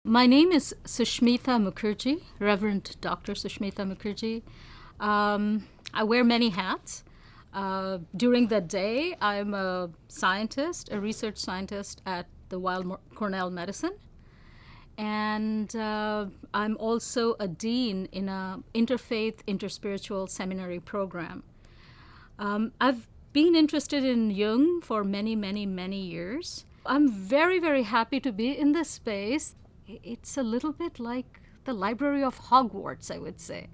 My name is Sushmita Mukherjee, Reverend Dr. Sushmita Mukherjee. I wear many hats. During the day, I'm a scientist, a research scientist at the Weill Cornell Medicine. And I'm also a dean in an interfaith, interspiritual seminary program. I've been interested in Jung for many, many, many years. I'm very, very happy to be in this space. It's a little bit like the Library of Hogwarts, I would say.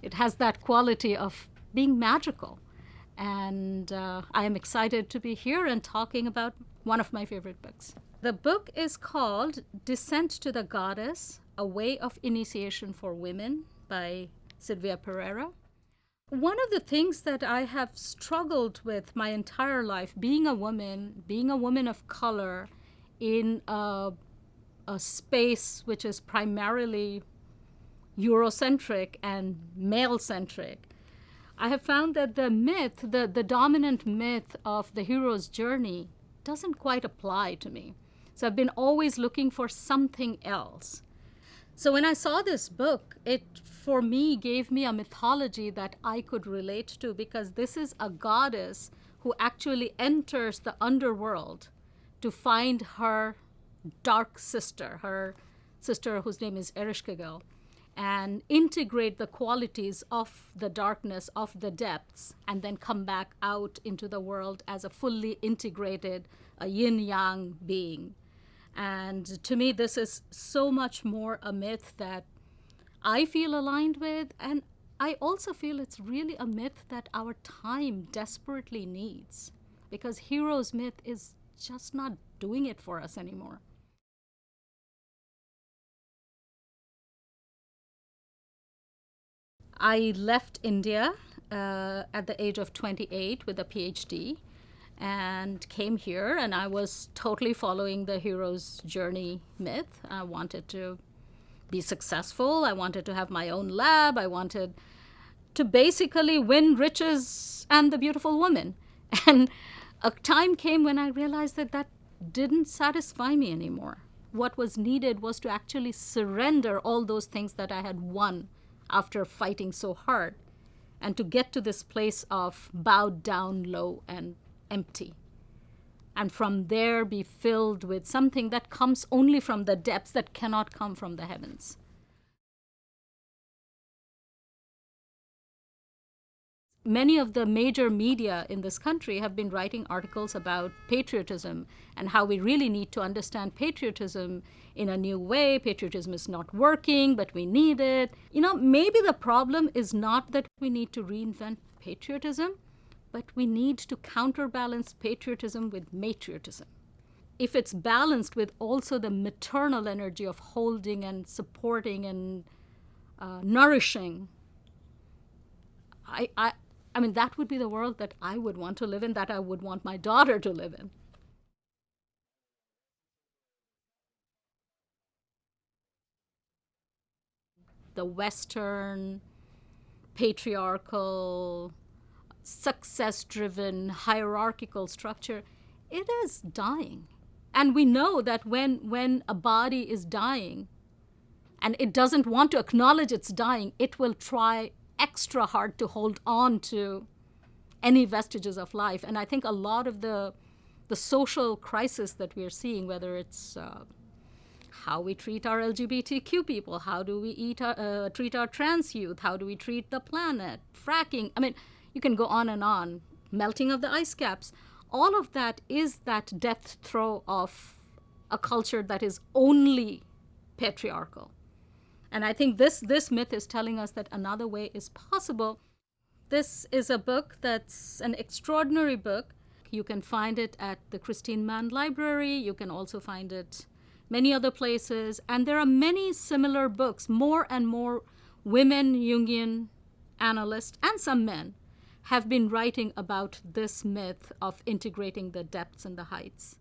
It has that quality of being magical. And I am excited to be here and talking about one of my favorite books. The book is called Descent to the Goddess, A Way of Initiation for Women by Silvia Pereira. One of the things that I have struggled with my entire life, being a woman of color in a space which is primarily Eurocentric and male-centric, I have found that the myth, the dominant myth of the hero's journey doesn't quite apply to me. So I've been always looking for something else. So when I saw this book, it, for me, gave me a mythology that I could relate to, because this is a goddess who actually enters the underworld to find her dark sister, her sister whose name is Ereshkigal, and integrate the qualities of the darkness, of the depths, and then come back out into the world as a fully integrated, a yin-yang being. And to me, this is so much more a myth that I feel aligned with, and I also feel it's really a myth that our time desperately needs, because hero's myth is just not doing it for us anymore. I left India at the age of 28 with a PhD and came here, and I was totally following the hero's journey myth. I wanted to be successful. I wanted to have my own lab. I wanted to basically win riches and the beautiful woman. And a time came when I realized that that didn't satisfy me anymore. What was needed was to actually surrender all those things that I had won after fighting so hard, and to get to this place of bowed down, low, and empty. And from there be filled with something that comes only from the depths, that cannot come from the heavens. Many of the major media in this country have been writing articles about patriotism and how we really need to understand patriotism in a new way. Patriotism is not working, but we need it. Maybe the problem is not that we need to reinvent patriotism, but we need to counterbalance patriotism with matriotism. If it's balanced with also the maternal energy of holding and supporting and nourishing, I mean, that would be the world that I would want to live in, that I would want my daughter to live in. The Western, patriarchal, success-driven, hierarchical structure, it is dying. And we know that when a body is dying and it doesn't want to acknowledge it's dying, it will try extra hard to hold on to any vestiges of life. And I think a lot of the social crisis that we are seeing, whether it's how we treat our LGBTQ people, how do we treat our trans youth, how do we treat the planet, fracking, I mean, you can go on and on, melting of the ice caps, all of that is that death throw of a culture that is only patriarchal. And I think this myth is telling us that another way is possible. This is a book that's an extraordinary book. You can find it at the Christine Mann Library. You can also find it many other places. And there are many similar books. More and more women Jungian analysts, and some men, have been writing about this myth of integrating the depths and the heights.